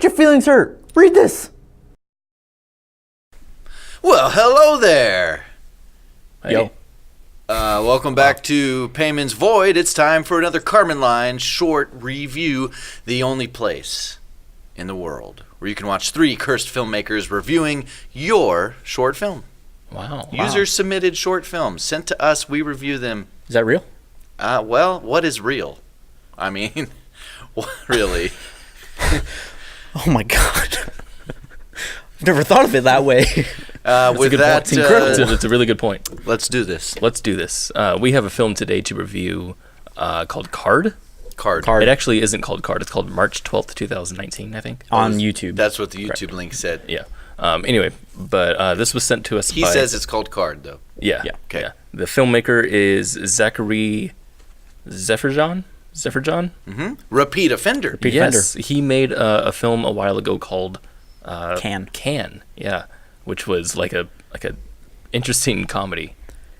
your feelings hurt. Read this. Well, hello there. Hey. Yo. Welcome back to Payman's Void. It's time for another Karmanline short review, the only place in the world where you can watch three cursed filmmakers reviewing your short film. Wow. User-submitted short films sent to us. We review them. Is that real? Well, what is real? I mean, really? Oh my god. I've never thought of it that way. With that, it's incredible. It's a really good point. Let's do this. We have a film today to review called Card. Card. It actually isn't called Card. It's called March 12th, 2019, I think. On YouTube. That's what the YouTube link said. Yeah. Anyway, but this was sent to us He says it's called Card, though. Yeah. Okay. Yeah. The filmmaker is Zachary Zeferjahn. Mm-hmm. Repeat offender. Yes. He made a film a while ago called Can. Yeah. Which was like a interesting comedy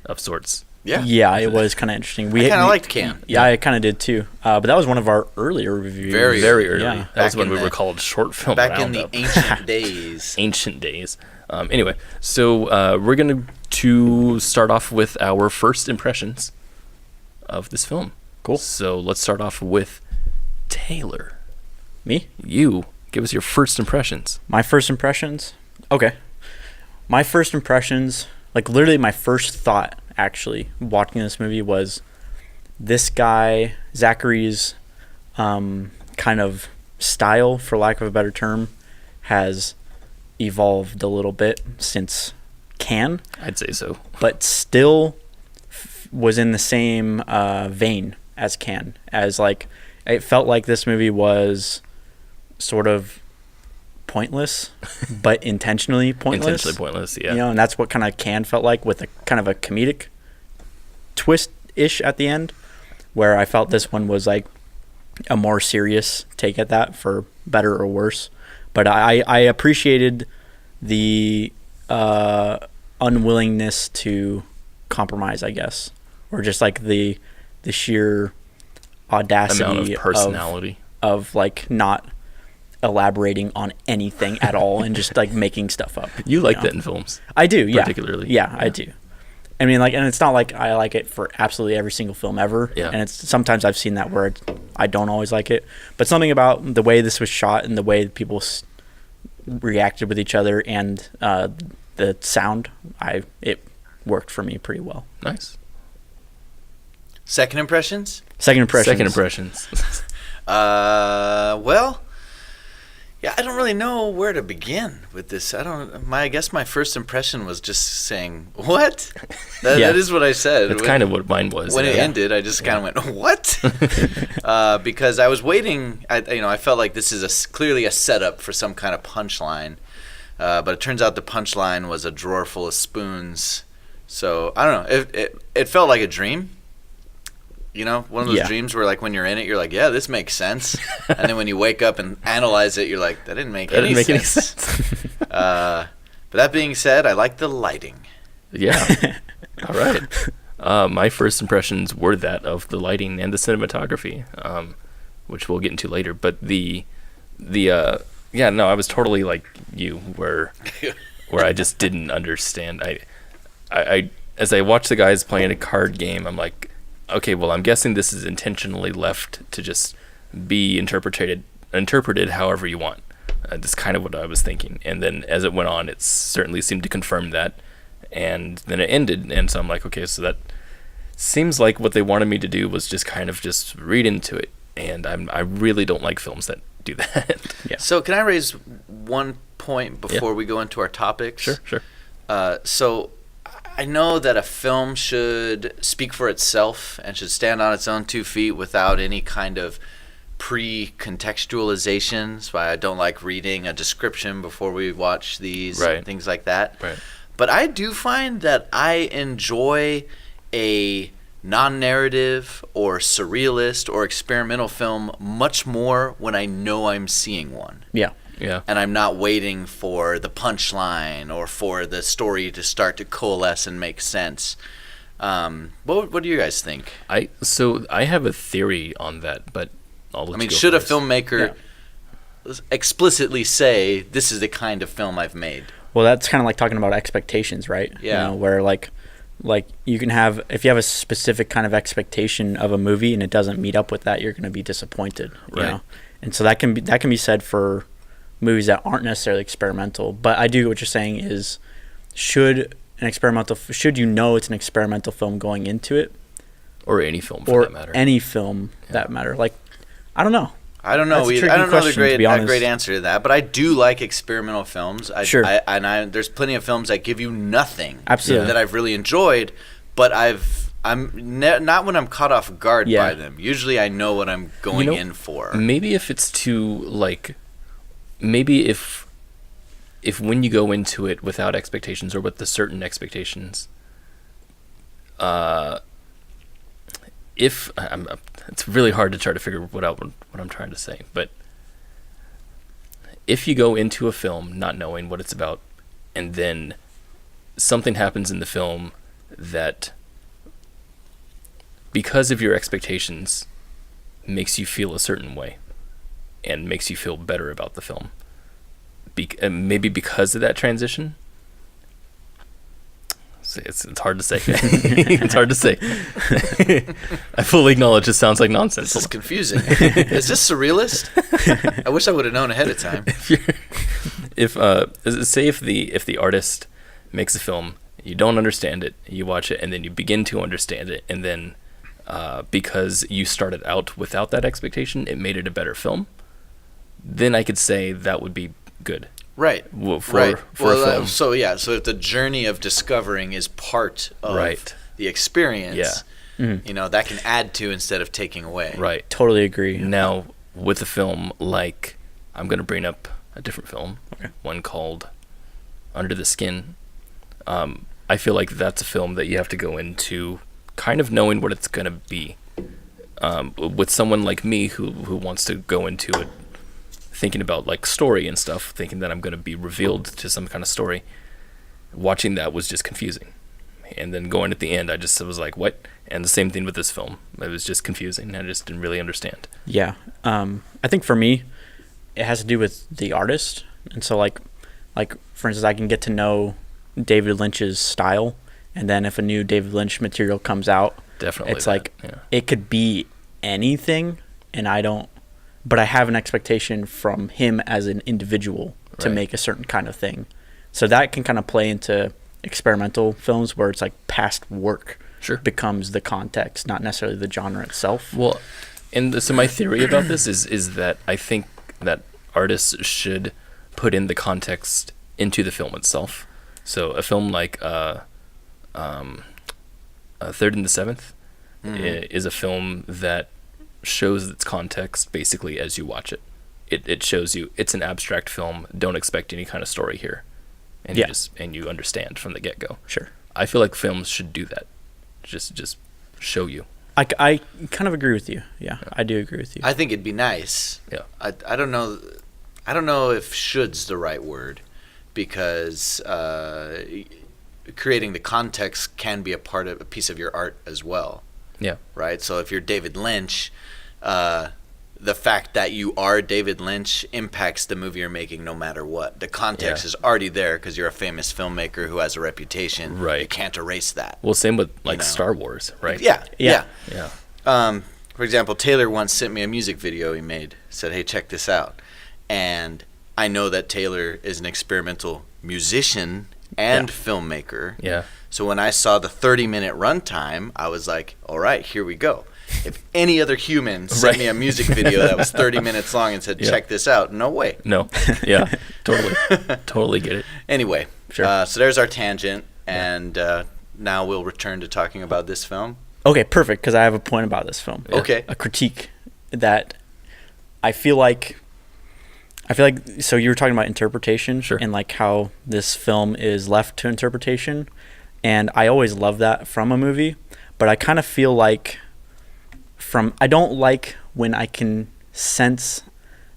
of sorts. Yeah, it was kind of interesting. I kind of liked Can. Yeah, I kind of did too. But that was one of our earlier reviews. Very early. Yeah. That was when we were called Short Film Back Roundup. in the ancient days. Ancient days. Anyway, so we're going to start off with our first impressions of this film. Cool. So let's start off with Taylor. Me? You. Give us your first impressions. My first impressions? Okay. My first impressions, like literally my first thought actually watching this movie was this guy, Zachary's kind of style, for lack of a better term, has evolved a little bit since Can. I'd say so. But still was in the same vein as Can. As like, it felt like this movie was sort of pointless, but intentionally pointless. Yeah. You know, and that's what kind of Can felt like, with a kind of a comedic twist-ish at the end, where I felt this one was like a more serious take at that, for better or worse. But I appreciated the unwillingness to compromise, I guess, or just like the sheer audacity amount of personality of like not elaborating on anything at all and just like making stuff up. You like that in films? I do, yeah. Particularly. Yeah, I do. I mean, like, and it's not like I like it for absolutely every single film ever. Yeah. And it's sometimes I've seen that where I don't always like it, but something about the way this was shot and the way people reacted with each other and the sound, it worked for me pretty well. Nice. Second impressions? Second impressions. Well, yeah, I don't really know where to begin with this. I guess my first impression was just saying, what? That is what I said. That's kind of what mine was. When it ended, I just kind of went, what? Because I was waiting. I felt like this is clearly a setup for some kind of punchline. But it turns out the punchline was a drawer full of spoons. So, I don't know. It felt like a dream. You know, one of those dreams where, like, when you're in it, you're like, yeah, this makes sense. And then when you wake up and analyze it, you're like, that didn't make any sense. But that being said, I like the lighting. Yeah. All right. My first impressions were that of the lighting and the cinematography, which we'll get into later. But I was totally like you, where I just didn't understand. I as I watched the guys playing a card game, I'm like, okay, well, I'm guessing this is intentionally left to just be interpreted however you want. That's kind of what I was thinking. And then as it went on, it certainly seemed to confirm that. And then it ended, and so I'm like, okay, so that seems like what they wanted me to do was just kind of just read into it. And I really don't like films that do that. Yeah. So can I raise one point before we go into our topics? Sure. So I know that a film should speak for itself and should stand on its own 2 feet without any kind of pre-contextualization. That's why I don't like reading a description before we watch these and things like that. Right. But I do find that I enjoy a non-narrative or surrealist or experimental film much more when I know I'm seeing one. Yeah. Yeah. And I'm not waiting for the punchline or for the story to start to coalesce and make sense. What do you guys think? I have a theory on that, but I'll let you go should first. a filmmaker explicitly say this is the kind of film I've made. Well, that's kind of like talking about expectations, right? Yeah. You know, where like you can have, if you have a specific kind of expectation of a movie and it doesn't meet up with that, you're going to be disappointed. You Right. know? And so that can be said for movies that aren't necessarily experimental. But I do get what you're saying is, should you know it's an experimental film going into it, Or any film for or that matter. any film that matter? Like, I don't know. I don't know. That's a I tricky don't know question, to be a honest. great answer to that, but I do like experimental films. Sure. There's plenty of films that give you nothing. Absolutely. That I've really enjoyed, but not when I'm caught off guard Yeah. by them. Usually, I know what I'm going in for. Maybe if it's too like, maybe if when you go into it without expectations or with the certain expectations, it's really hard to try to figure what I'm trying to say, but if you go into a film not knowing what it's about, and then something happens in the film that, because of your expectations, makes you feel a certain way and makes you feel better about the film, maybe because of that transition. It's hard to say. It's hard to say. I fully acknowledge it sounds like nonsense. This is confusing. Is this surrealist? I wish I would have known ahead of time. If the artist makes a film, you don't understand it, you watch it, and then you begin to understand it, and then because you started out without that expectation, it made it a better film, then I could say that would be good. Right. For a film. So if the journey of discovering is part of the experience, that can add to instead of taking away. Right. Totally agree. Now, with a film like, I'm going to bring up a different film, one called Under the Skin. I feel like that's a film that you have to go into kind of knowing what it's going to be. With someone like me who wants to go into it thinking about like story and stuff, thinking that I'm going to be revealed to some kind of story, watching that was just confusing. And then going at the end, I was like, what? And the same thing with this film. It was just confusing. I just didn't really understand. Yeah. I think for me, it has to do with the artist. And so like for instance, I can get to know David Lynch's style, and then if a new David Lynch material comes out, Definitely it's it could be anything, and but I have an expectation from him as an individual to make a certain kind of thing. So that can kind of play into experimental films where it's like past work becomes the context, not necessarily the genre itself. Well, and so my theory about this is that I think that artists should put in the context into the film itself. So a film like Third and the Seventh is a film that shows its context basically as you watch it. It shows you it's an abstract film. Don't expect any kind of story here, and you understand from the get-go. Sure. I feel like films should do that. Just show you. I kind of agree with you. Yeah, I do agree with you. I think it'd be nice. Yeah. I don't know. I don't know if "should's" the right word, because creating the context can be a piece of your art as well. Yeah. Right. So if you're David Lynch, the fact that you are David Lynch impacts the movie you're making no matter what. The context is already there because you're a famous filmmaker who has a reputation. Right. You can't erase that. Well, same with Star Wars, right? Yeah. Yeah. For example, Taylor once sent me a music video he made. Said, "Hey, check this out." And I know that Taylor is an experimental musician and filmmaker. Yeah. So when I saw the 30-minute runtime, I was like, all right, here we go. If any other human sent me a music video that was 30 minutes long and said, check this out, no way. No. Yeah. Totally get it. Anyway, Sure. So there's our tangent, and now we'll return to talking about this film. Okay, perfect, because I have a point about this film. Yeah. Okay. A critique that I feel like, so you were talking about interpretation and like how this film is left to interpretation. And I always love that from a movie, but I kind of feel like I don't like when I can sense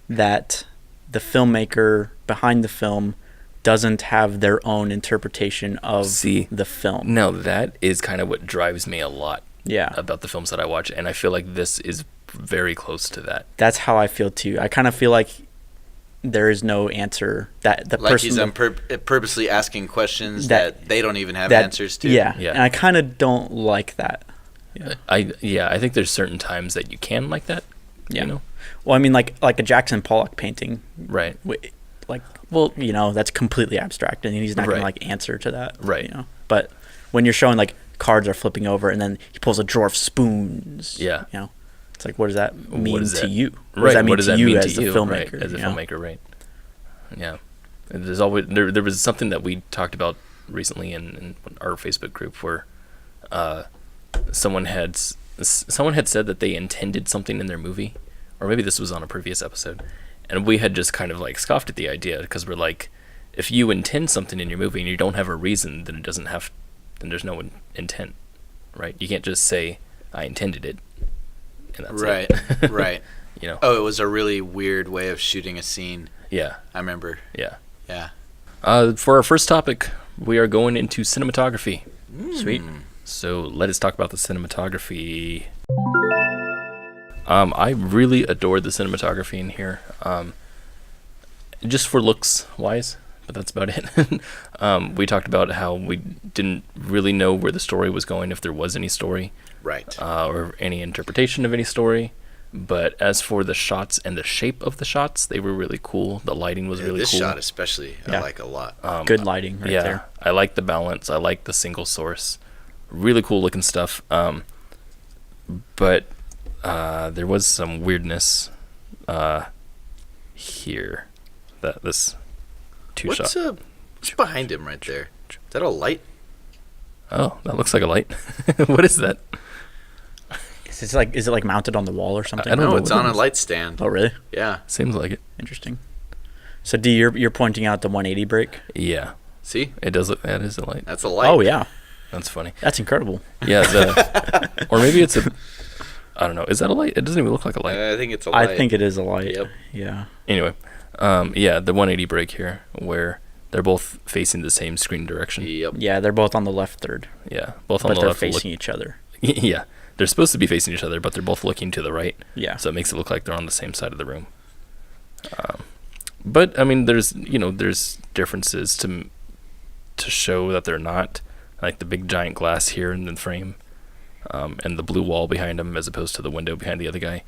that the filmmaker behind the film doesn't have their own interpretation of the film. No, that is kind of what drives me a lot about the films that I watch, and I feel like this is very close to that. That's how I feel too. I kind of feel like there is no answer that the Like person he's purposely asking questions that they don't even have answers to. Yeah, Yeah. and I kind of don't like that. Yeah. I think there's certain times that you can like that. Yeah. You know? Well, I mean, like a Jackson Pollock painting, Right. like, well, you know, that's completely abstract, and he's not going to Right. like answer to that, Right. You know, but when you're showing like cards are flipping over, and then he pulls a drawer of spoons, Yeah. you know, it's like, what does that mean to you? Right. What does that mean to you as a filmmaker? Right. As a you know? filmmaker, right? Yeah. And there's always there was something that we talked about recently in our Facebook group where someone had said that they intended something in their movie, or maybe this was on a previous episode, and we had just kind of like scoffed at the idea because we're like, if you intend something in your movie and you don't have a reason, then then there's no intent, right? You can't just say I intended it, and that's Right, it. right. You know? Oh, it was a really weird way of shooting a scene. Yeah. I remember. Yeah. Yeah. For our first topic, we are going into cinematography. Sweet. So let us talk about the cinematography. I really adored the cinematography in here. Just for looks wise, but that's about it. We talked about how we didn't really know where the story was going, if there was any story, Right. or any interpretation of any story. But as for the shots and the shape of the shots, they were really cool. The lighting was really this cool. shot especially, I Yeah. like a lot. Good lighting right there. I like the balance. I like the single source. Really cool looking stuff. But there was some weirdness here. This two-shot. What's behind him right there? Is that a light? Oh, that looks like a light. What is that? Is it like mounted on the wall or something? I don't No, know it's what on it a is. light stand. Oh, really? Yeah. Seems like it. Interesting. So, D, you're pointing out the 180 break? Yeah, See? it does look. That is a light. That's a light. Oh, yeah. That's funny. That's incredible. Yeah, or maybe it's a. I don't know. Is that a light? It doesn't even look like a light. I think it's a light. I think it is a light. Yep. Yeah. Anyway, yeah, the 180 break here, where they're both facing the same screen direction. Yep. Yeah, they're both on the left third, Yeah, both on but the they're left. facing each other. Yeah, they're supposed to be facing each other, but they're both looking to the right. Yeah. So it makes it look like they're on the same side of the room. But I mean, there's differences to show that they're not, like the big giant glass here in the frame, and the blue wall behind them as opposed to the window behind the other guy.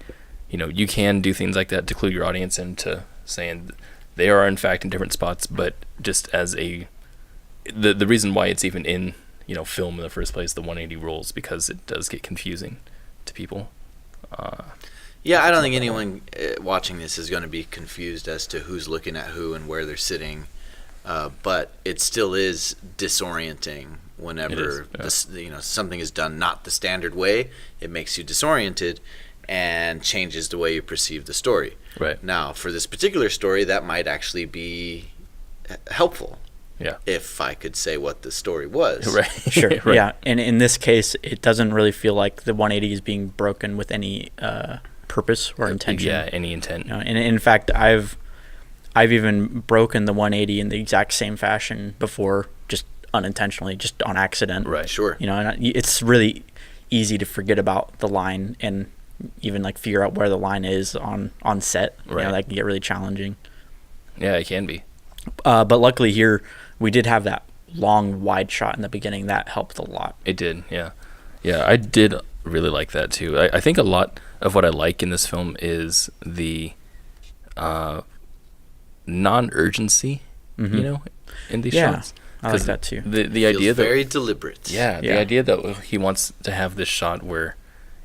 You can do things like that to clue your audience into saying they are in fact in different spots, but just as the reason why it's even in film in the first place, the 180 rules, because it does get confusing to people. Yeah, I don't think anyone watching this is going to be confused as to who's looking at who and where they're sitting. But it still is disorienting whenever something is done not the standard way. It makes you disoriented and changes the way you perceive the story. Right. Now, for this particular story, that might actually be helpful. Yeah. If I could say what the story was. Right. Sure. Right. Yeah. And in this case, it doesn't really feel like the 180 is being broken with any purpose or intention. Yeah, any intent. And in fact, I've even broken the 180 in the exact same fashion before, just unintentionally, just on accident. Right. Sure. And it's really easy to forget about the line and even like figure out where the line is on set. Right. That can get really challenging. Yeah, it can be. But luckily here, we did have that long wide shot in the beginning. That helped a lot. It did, yeah. Yeah, I did really like that too. I think a lot of what I like in this film is the non-urgency, in these shots. I like that too. The idea that very deliberate. Yeah, the idea that he wants to have this shot where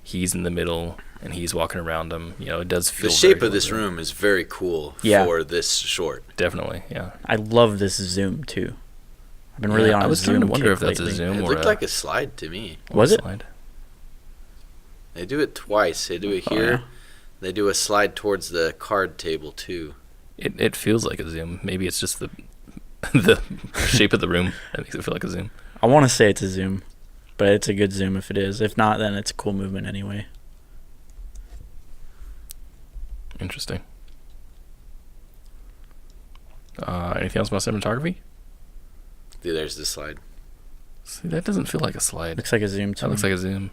he's in the middle and he's walking around him, it does feel. The shape very of this deliberate. room is very cool Yeah. for this short. Definitely, yeah. I love this zoom too. I've been really on. I was a starting to zoom wonder kick if that's lately. a zoom It or looked like a slide to me. Was it? slide. They do it twice. They do it Oh, here. yeah. They do a slide towards the card table too. It feels like a zoom. Maybe it's just the the shape of the room that makes it feel like a zoom. I want to say it's a zoom, but it's a good zoom if it is. If not, then it's a cool movement anyway. Interesting. Anything else about cinematography? There's the slide. See, that doesn't feel like a slide. Looks like a zoom to That me. looks like a zoom.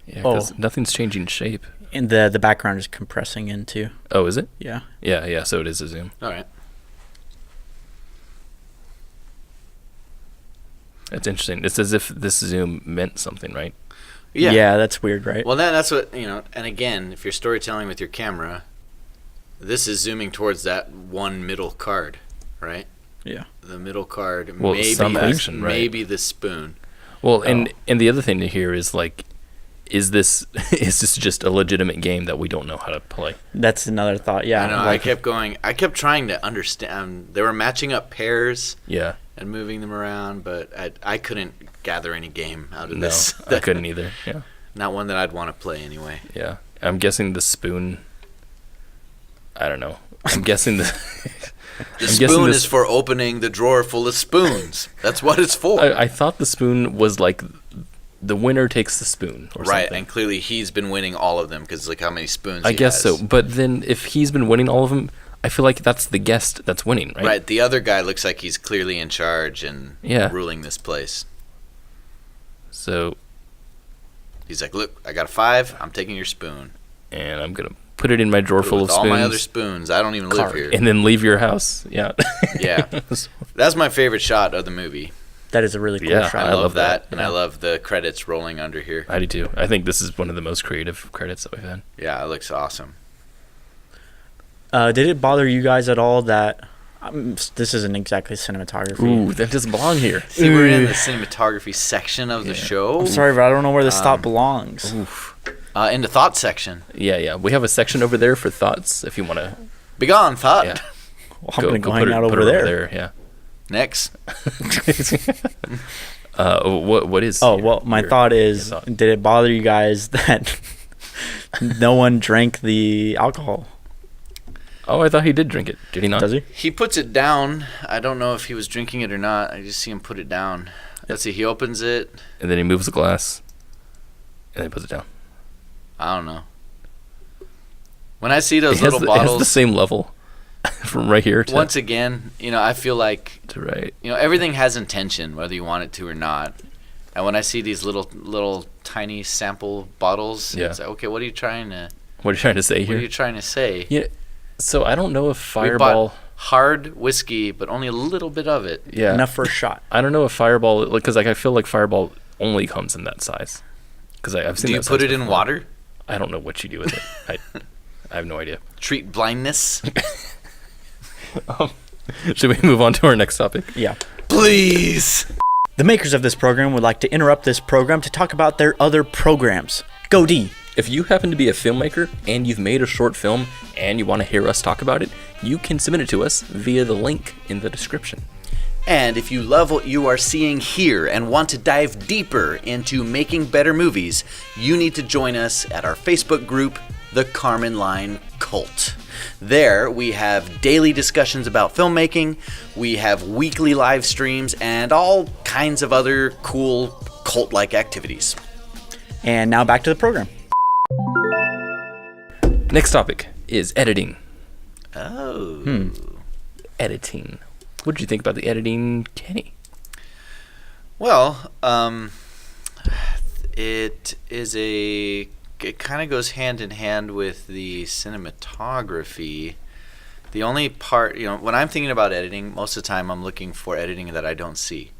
Yeah, because nothing's changing shape. And the background is compressing in too. Oh, is it? Yeah. Yeah. So it is a zoom. All right. It's interesting. It's as if this zoom meant something, right? Yeah. Yeah, that's weird, right? Well, that's what, and again, if you're storytelling with your camera, this is zooming towards that one middle card, right? Yeah. The middle card, Well, maybe some action, right? maybe the spoon. Well, and the other thing to hear is like, is this just a legitimate game that we don't know how to play? That's another thought. Yeah. I know. I kept trying to understand. They were matching up pairs. Yeah. And moving them around, but I couldn't gather any game out of No, this. I couldn't either. Yeah. Not one that I'd want to play anyway. Yeah. I'm guessing the spoon. I don't know. I'm guessing the. The spoon is for opening the drawer full of spoons. That's what it's for. I thought the spoon was like the winner takes the spoon or right, something. and clearly he's been winning all of them because look how many spoons I he guess has. so. But then if he's been winning all of them, I feel like that's the guest that's winning, right? Right, the other guy looks like he's clearly in charge and ruling this place. So he's like, look, I got a 5. I'm taking your spoon. And I'm going to put it in my drawer full of spoons. all my other spoons. I don't even live here. And then leave your house. Yeah. Yeah. That's my favorite shot of the movie. That is a really cool shot. I love that. And I love the credits rolling under here. I do too. I think this is one of the most creative credits that we've had. Yeah, it looks awesome. Did it bother you guys at all that this isn't exactly cinematography? Ooh, that doesn't belong here. See, we're in the cinematography section of the show. I'm sorry, but I don't know where this thought belongs. In the thought section. Yeah. We have a section over there for thoughts if you want to. Begone, thought. Yeah. Well, I'm going to go hang out put over it there. Yeah. Next. What is? My thought is, did it bother you guys that no one drank the alcohol? Oh, I thought he did drink it. Did he not? Does he? He puts it down. I don't know if he was drinking it or not. I just see him put it down. Let's see. He opens it. And then he moves the glass. And then he puts it down. I don't know. When I see those little bottles, it has the same level from right here. Once again, I feel like to right. Everything has intention, whether you want it to or not. And when I see these little tiny sample bottles, it's like, okay, what are you trying to? What are you trying to say here? What are you trying to say? Yeah. So I don't know if Fireball. We bought hard whiskey, but only a little bit of it. Yeah. Enough for a shot. I don't know if Fireball, because I feel like Fireball only comes in that size. Because I've seen. Do you put it in water? I don't know what you do with it. I have no idea. Treat blindness. Should we move on to our next topic? Yeah. Please. The makers of this program would like to interrupt this program to talk about their other programs. Go D. If you happen to be a filmmaker and you've made a short film and you want to hear us talk about it, you can submit it to us via the link in the description. And if you love what you are seeing here and want to dive deeper into making better movies, you need to join us at our Facebook group, The Karmanline Cult. There, we have daily discussions about filmmaking, we have weekly live streams, and all kinds of other cool cult-like activities. And now back to the program. Next topic is editing. Oh. Editing. What did you think about the editing, Kenny? Well, it kind of goes hand in hand with the cinematography. The only part, when I'm thinking about editing, most of the time I'm looking for editing that I don't see.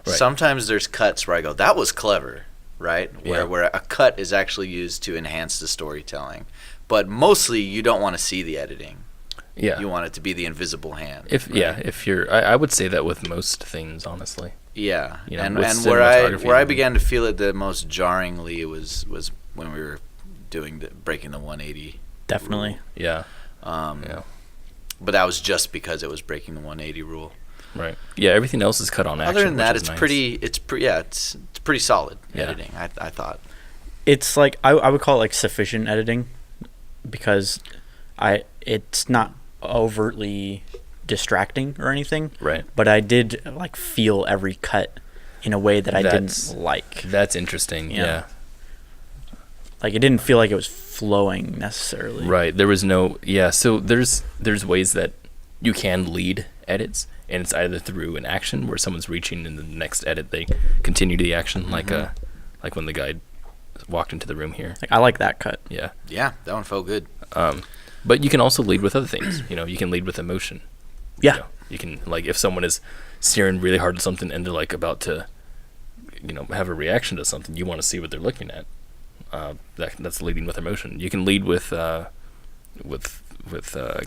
Right. Sometimes there's cuts where I go, that was clever, right? Yeah. Where a cut is actually used to enhance the storytelling. But mostly you don't want to see the editing. Yeah. You want it to be the invisible hand. If you're, I would say that with most things, honestly. Yeah, and where I began to feel it the most jarringly was when we were doing breaking the 180. Definitely. Rule. Yeah. But that was just because it was breaking the 180 rule. Right. Yeah. Everything else is cut on action. Other than that, it's nice. it's pretty solid editing. I thought. It's like I would call it like sufficient editing, because it's not overtly distracting or anything. Right. But I did like feel every cut in a way that I didn't like. That's interesting. Yeah. Like it didn't feel like it was flowing necessarily. Right. There was no. Yeah. So there's ways that you can lead edits, and it's either through an action where someone's reaching, in the next edit they continue the action, like when the guy walked into the room here. Like, I like that cut. Yeah. Yeah, that one felt good. But you can also lead with other things. You can lead with emotion. Yeah. You can, like, if someone is staring really hard at something and they're like about to, have a reaction to something, you want to see what they're looking at. That's leading with emotion. You can lead with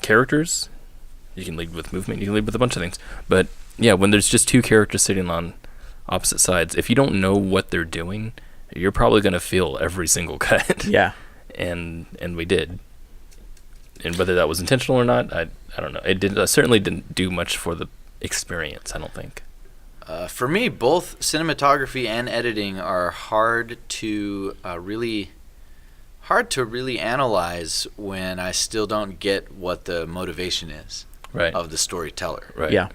characters. You can lead with movement. You can lead with a bunch of things. But yeah, when there's just two characters sitting on opposite sides, if you don't know what they're doing, you're probably going to feel every single cut. Yeah. And we did. And whether that was intentional or not, I don't know. It certainly didn't do much for the experience, I don't think. For me, both cinematography and editing are hard to really analyze when I still don't get what the motivation is of the storyteller. Right. Yeah.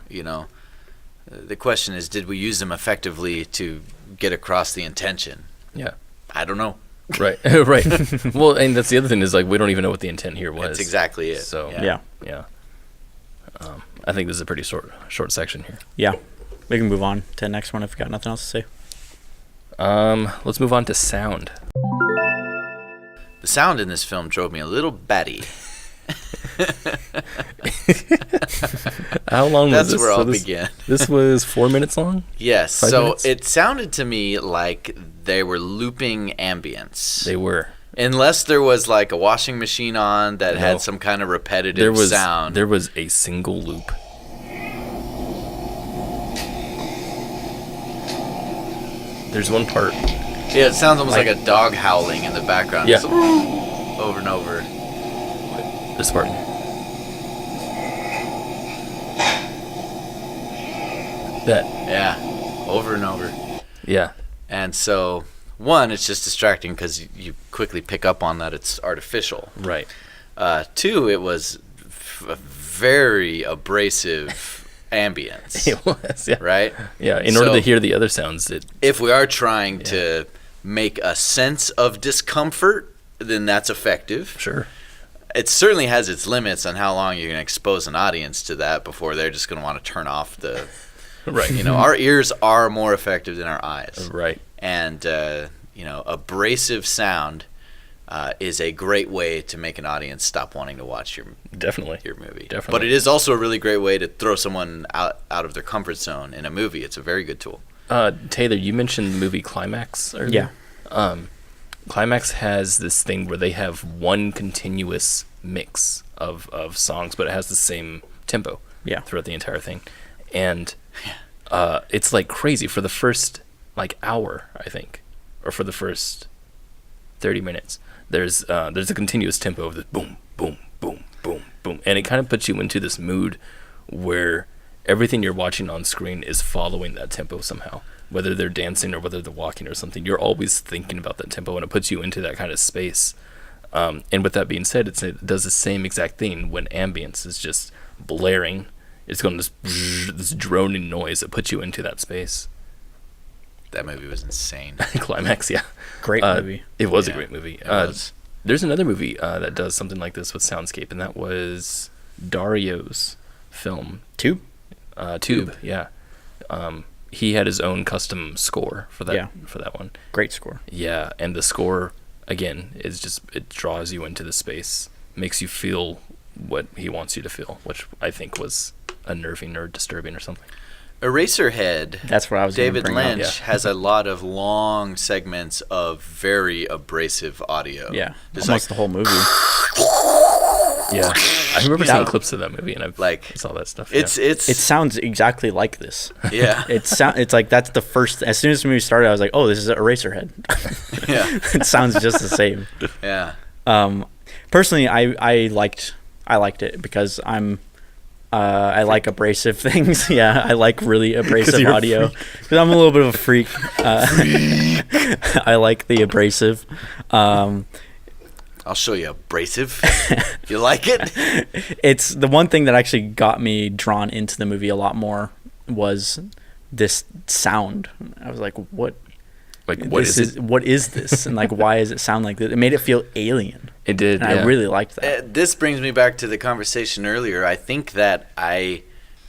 The question is, did we use them effectively to get across the intention? Yeah. I don't know. Right. Right. Well, and that's the other thing is, like, we don't even know what the intent here was. That's exactly it. So Yeah. I think this is a pretty short section here. Yeah. We can move on to the next one if you've got nothing else to say. Let's move on to sound. The sound in this film drove me a little batty. How long was this? That's where I'll begin. This was 4 minutes long? Yes. 5 So minutes? it sounded to me like they were looping ambience. They were. Unless there was like a washing machine on that No. had some kind of repetitive sound. There was a single loop. There's one part. Yeah, it sounds almost like a dog howling in the background. Yeah. Just over and over. This part. That. Yeah. Over and over. Yeah. And so, one, it's just distracting because you quickly pick up on that it's artificial. Right. Two, it was a very abrasive ambience. It was. Yeah. Right? Yeah. In order to hear the other sounds, if we are trying to make a sense of discomfort, then that's effective. Sure. It certainly has its limits on how long you can expose an audience to that before they're just going to want to turn off the. Right. Our ears are more effective than our eyes. Right. And abrasive sound is a great way to make an audience stop wanting to watch your movie. Definitely. But it is also a really great way to throw someone out of their comfort zone in a movie. It's a very good tool. Taylor, you mentioned the movie Climax earlier. Yeah. Climax has this thing where they have one continuous mix of songs, but it has the same tempo throughout the entire thing. And it's like crazy for the first hour, I think, or for the first 30 minutes. There's a continuous tempo of the boom, boom, boom, boom, boom, and it kind of puts you into this mood where everything you're watching on screen is following that tempo somehow. Whether they're dancing or whether they're walking or something, you're always thinking about that tempo, and it puts you into that kind of space. And with that being said, it does the same exact thing when ambience is just blaring. It's going this droning noise that puts you into that space. That movie was insane. Climax, yeah. Great movie. It was a great movie. It was. There's another movie that does something like this with soundscape, and that was Dario's film. Tube, yeah. He had his own custom score for that one. Great score. Yeah, and the score, again, is just, it draws you into the space, makes you feel what he wants you to feel, which I think was unnerving or disturbing or something. Eraserhead. That's what I was David gonna bring up. Lynch has a lot of long segments of very abrasive audio. Yeah, Just almost the whole movie. Yeah, I remember seeing clips of that movie, and I saw that stuff. It sounds exactly like this. Yeah. It's like that's the first. As soon as the movie started, I was like, "Oh, this is Eraserhead." Yeah. It sounds just the same. Yeah. Personally, I liked it because I like abrasive things. Yeah, I like really abrasive audio because I'm a little bit of a freak. I like the abrasive. I'll show you abrasive. You like it? It's the one thing that actually got me drawn into the movie a lot more was this sound. I was like, what? Like, what is it? What is this? And why does it sound like this? It made it feel alien. It did. And I really liked that. This brings me back to the conversation earlier. I think that I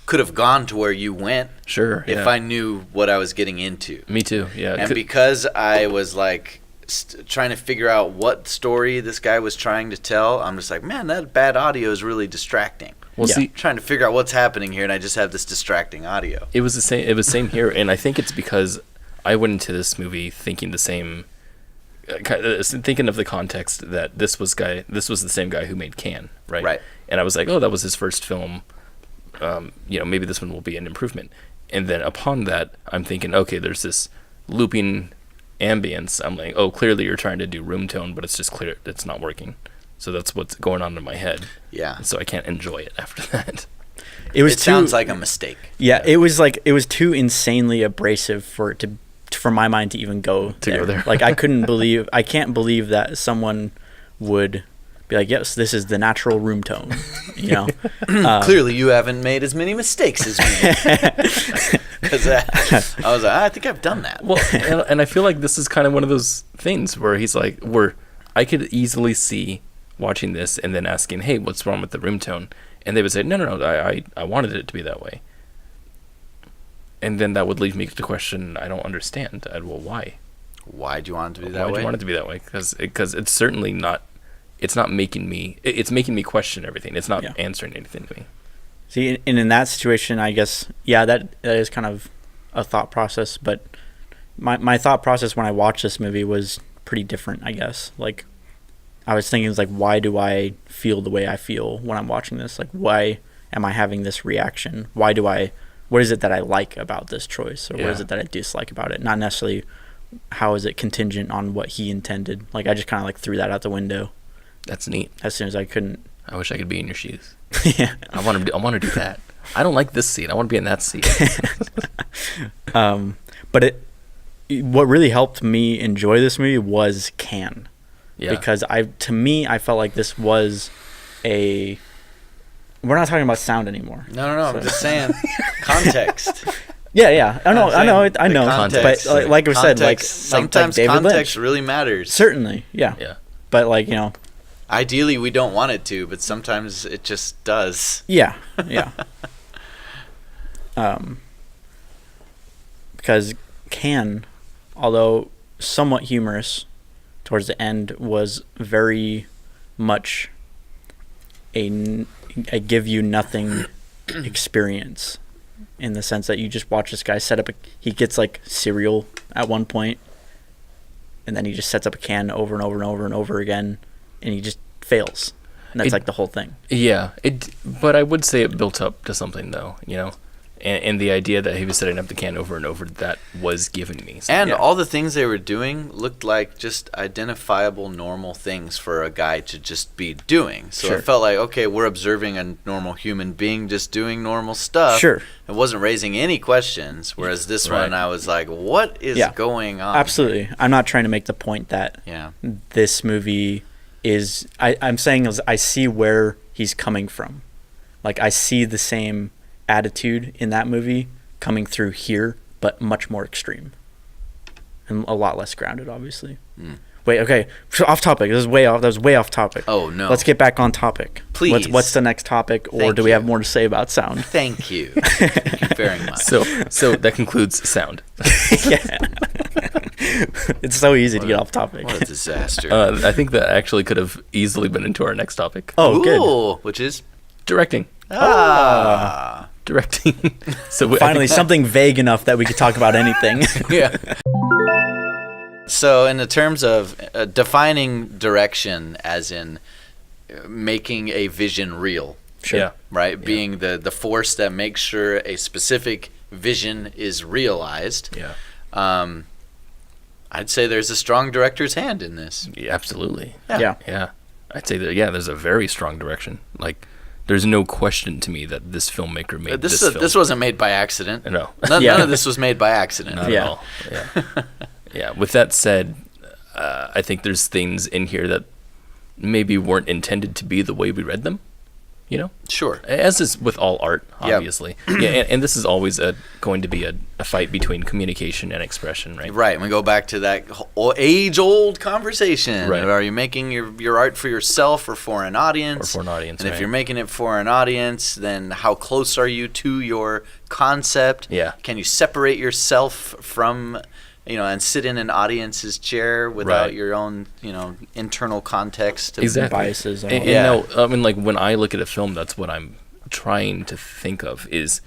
could have gone to where you went. Sure. If I knew what I was getting into. Me too. Yeah. And because I was trying to figure out what story this guy was trying to tell, I'm just like, man, that bad audio is really distracting. Well, see, trying to figure out what's happening here, and I just have this distracting audio. it was the same. It was same here, and I think it's because I went into this movie thinking the same, thinking of the context that this was the same guy who made Can, right? Right. And I was like, oh, that was his first film. Maybe this one will be an improvement. And then upon that, I'm thinking, okay, there's this looping ambience. I'm like, oh, clearly you're trying to do room tone, but it's just clear it's not working. So that's what's going on in my head. Yeah. So I can't enjoy it after that. It sounds like a mistake. Yeah, it was too insanely abrasive for it for my mind to even go there. Like I can't believe that someone would be like, yes, this is the natural room tone. You know, clearly you haven't made as many mistakes as me. Because I was like, I think I've done that. Well, and I feel like this is kind of one of those things where he's like, where I could easily see watching this and then asking, hey, what's wrong with the room tone? And they would say, no, I wanted it to be that way. And then that would leave me to question, I don't understand. Well, why? Why do you want it to be that way? Why do you want it to be that way? Because it's certainly not, it's making me question everything. It's not answering anything to me. See, and in that situation, I guess, that is kind of a thought process, but my thought process when I watched this movie was pretty different, I guess. Like, I was thinking, like, why do I feel the way I feel when I'm watching this? Like, why am I having this reaction? What is it that I like about this choice? Or what is it that I dislike about it? Not necessarily how is it contingent on what he intended. Like, I just kind of, like, threw that out the window. That's neat. As soon as I couldn't. I wish I could be in your shoes. Yeah. I want to do that. I don't like this seat. I want to be in that seat. But what really helped me enjoy this movie was Can. Yeah. Because I felt like this was we're not talking about sound anymore. No, I'm just saying context. Yeah. I know. Context. But like I said, like sometimes David context Lynch. really matters. Certainly, yeah. Yeah. But like, you know, ideally we don't want it to, but sometimes it just does. Yeah. Because Can, although somewhat humorous towards the end, was very much a give you nothing experience, in the sense that you just watch this guy set up he gets like cereal at one point, and then he just sets up a can over and over and over and over again, and he just fails, and that's like the whole thing. Yeah, but I would say it built up to something, though, you know, and the idea that he was setting up the can over and over, that was giving me something. And all the things they were doing looked like just identifiable normal things for a guy to just be doing. So it felt like, okay, we're observing a normal human being just doing normal stuff. Sure. It wasn't raising any questions, whereas this one I was like, what is going on? Absolutely. Here? I'm not trying to make the point that this movie is... I'm saying is I see where he's coming from. Like, I see the same attitude in that movie coming through here, but much more extreme and a lot less grounded, obviously. Wait, okay, so off topic. That was way off topic. Oh no, let's get back on topic, please. What's the next topic, or do we have more to say about sound? Thank you. Thank you very much. So that concludes sound. Yeah. It's so easy to get off topic. What a disaster. I think that actually could have easily been into our next topic. Oh, good. Which is directing. Directing. So finally, something vague enough that we could talk about anything. Yeah. So, in the terms of defining direction, as in making a vision real, Yeah. right? Being the force that makes sure a specific vision is realized. Yeah. I'd say there's a strong director's hand in this. Yeah, absolutely. Yeah. I'd say that. Yeah, there's a very strong direction. Like, there's no question to me that this filmmaker made this film. This wasn't made by accident. No. None of this was made by accident. Not at all. Yeah. Yeah. With that said, I think there's things in here that maybe weren't intended to be the way we read them. You know? Sure. As is with all art, obviously. Yeah, and this is always going to be a fight between communication and expression, right? Right. And we go back to that age-old conversation. Right. Are you making your art for yourself or for an audience? Or for an audience, And right. if you're making it for an audience, then how close are you to your concept? Yeah. Can you separate yourself from and sit in an audience's chair without Right. your own, internal context. Of Exactly. Biases. And Yeah. no, I mean, like when I look at a film, that's what I'm trying to think of is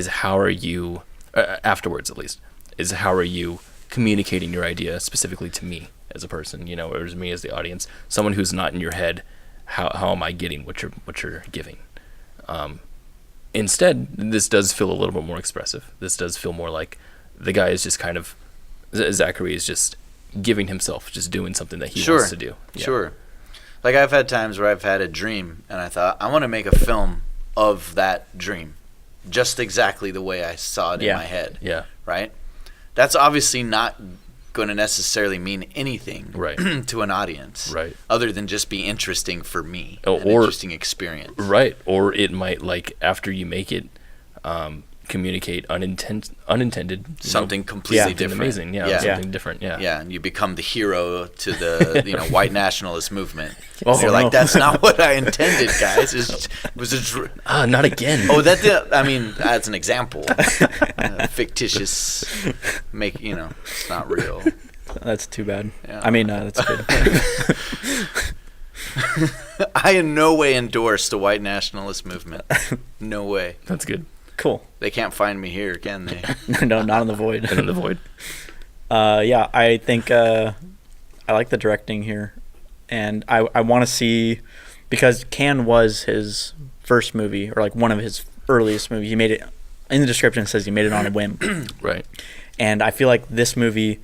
how are you afterwards, at least, is how are you communicating your idea specifically to me as a person, or as me as the audience, someone who's not in your head. How am I getting what you're giving? Instead, this does feel a little bit more expressive. This does feel more like the guy is just kind of, Zachary is just giving himself, just doing something that he wants to do. Yeah. Sure. Like I've had times where I've had a dream and I thought, I want to make a film of that dream, just exactly the way I saw it in my head. Yeah. Right? That's obviously not going to necessarily mean anything Right. to an audience, Right. other than just be interesting for me, Oh, an or- interesting experience. Right. Or it might, like, after you make it, communicate unintended Something completely something different. amazing. Yeah. Yeah. Something different. Yeah. Yeah, and you become the hero to the white nationalist movement. Oh, You're no. like, that's not what I intended, guys. It was Not again. Oh, that's an example. Fictitious, it's not real. That's too bad. Yeah. I mean, that's good. I in no way endorse the white nationalist movement. No way. That's good. Cool. They can't find me here, can they? No, not in the void. And in the void. Yeah, I think I like the directing here, and I want to see, because Can was his first movie, or like one of his earliest movies. He made it in the description. It says he made it on a whim, Right. and I feel like this movie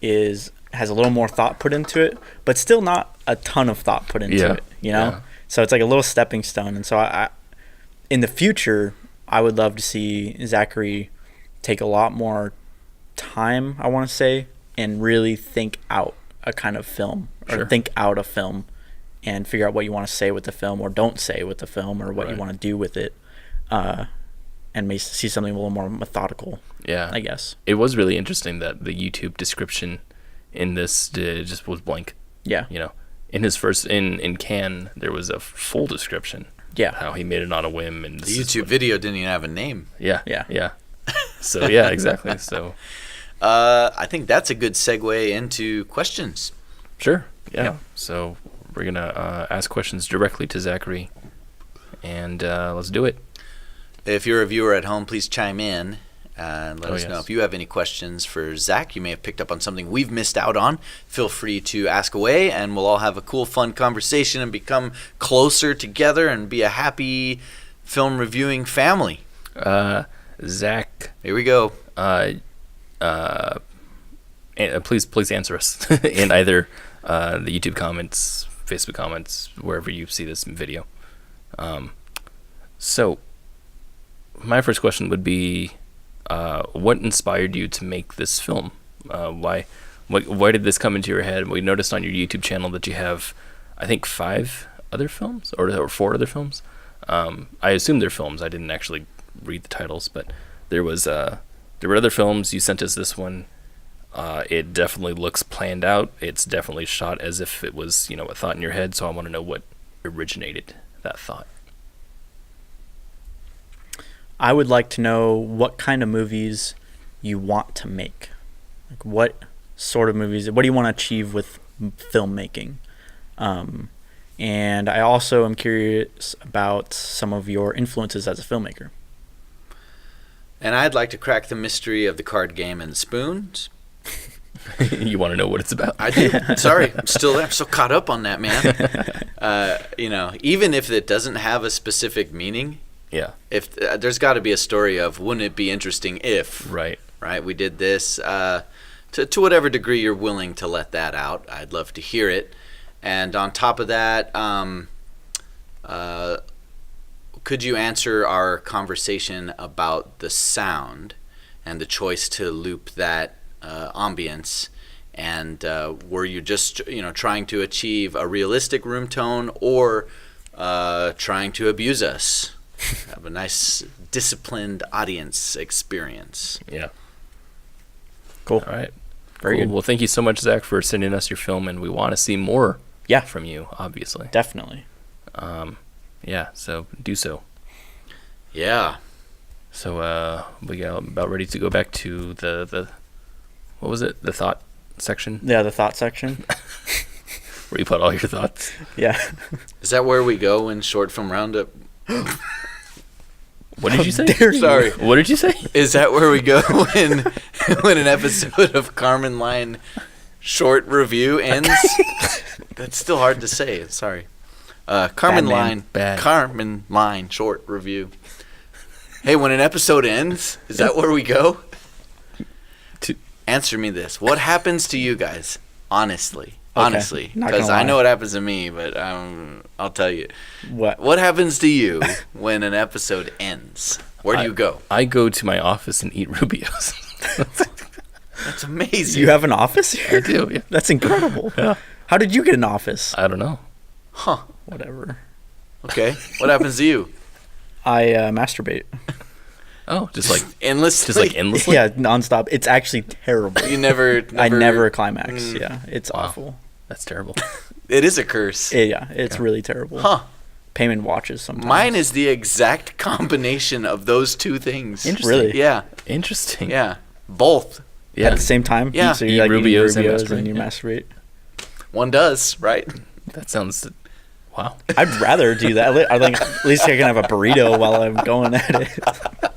has a little more thought put into it, but still not a ton of thought put into it. Yeah. So it's like a little stepping stone, and so I in the future, I would love to see Zachary take a lot more time, I want to say, and really think out a kind of film, or Sure. think out a film and figure out what you want to say with the film or don't say with the film, or what you Right. want to do with it, and may see something a little more methodical, Yeah. I guess. It was really interesting that the YouTube description in this just was blank. Yeah. In his first in Can, there was a full description. Yeah. How he made it on a whim, and The this is YouTube what- video didn't even have a name. Yeah. Yeah. Yeah. So yeah, exactly. So I think that's a good segue into questions. sure. Yeah. Yeah. So we're gonna ask questions directly to Zachary, and let's do it. If you're a viewer at home, please chime in and let us know yes. if you have any questions for Zach. You may have picked up on something we've missed out on. Feel free to ask away, and we'll all have a cool, fun conversation and become closer together and be a happy film reviewing family. Zach, Here we go. please answer us in either the YouTube comments, Facebook comments, wherever you see this video. So my first question would be, what inspired you to make this film? Why did this come into your head? We noticed on your YouTube channel that you have, I think, 5 other films or 4 other films. I assume they're films. I didn't actually read the titles, but there were other films. You sent us this one. It definitely looks planned out. It's definitely shot as if it was, a thought in your head. So I want to know what originated that thought. I would like to know what kind of movies you want to make. Like, what sort of movies, what do you want to achieve with filmmaking? And I also am curious about some of your influences as a filmmaker. And I'd like to crack the mystery of the card game and the spoons. You want to know what it's about? I do. Sorry, I'm still there. I'm so caught up on that, man. Even if it doesn't have a specific meaning, Yeah. if there's got to be a story of, wouldn't it be interesting if, Right. we did this, to whatever degree you're willing to let that out. I'd love to hear it. And on top of that, could you answer our conversation about the sound and the choice to loop that ambience? And were you just trying to achieve a realistic room tone, or trying to abuse us? Have a nice disciplined audience experience. Yeah. Cool. All right. Very Cool. good. Well, thank you so much, Zach, for sending us your film, and we want to see more Yeah, from you, obviously. definitely. Yeah, so do so. Yeah. So we got about ready to go back to the what was it? The thought section Yeah, the thought section. where you put all your thoughts. Yeah. Is that where we go in short film roundup? What did you say? dare you. Sorry. What did you say? Is that where we go when an episode of Karmanline short review ends? That's still hard to say. Sorry. Karmanline. Bad. Karmanline short review. Hey, when an episode ends, is that where we go? Answer me this. What happens to you guys? Honestly. Okay, Honestly. not gonna Because I lie. know what happens to me, but I'll tell you. What? What happens to you when an episode ends? Where do you go? I go to my office and eat Rubios. That's amazing. You have an office here? I do, yeah. That's incredible. Yeah. How did you get an office? I don't know. Huh. Whatever. Okay. What happens to you? I masturbate. Oh, just like Endlessly? endlessly. Yeah, nonstop. It's actually terrible. You never... I never climax. Yeah, it's Wow. awful. That's terrible. It is a curse. Yeah, it's really terrible. Huh. Payment watches sometimes. Mine is the exact combination of those two things. Interesting. Really? Yeah. Interesting. Yeah. Both. Yeah. At the same time? Yeah. So Eat you like eating Rubios and Rubios masturbate, and you yeah. masturbate? One does, right? That sounds. Wow. I'd rather do that. I think at least I can have a burrito while I'm going at it.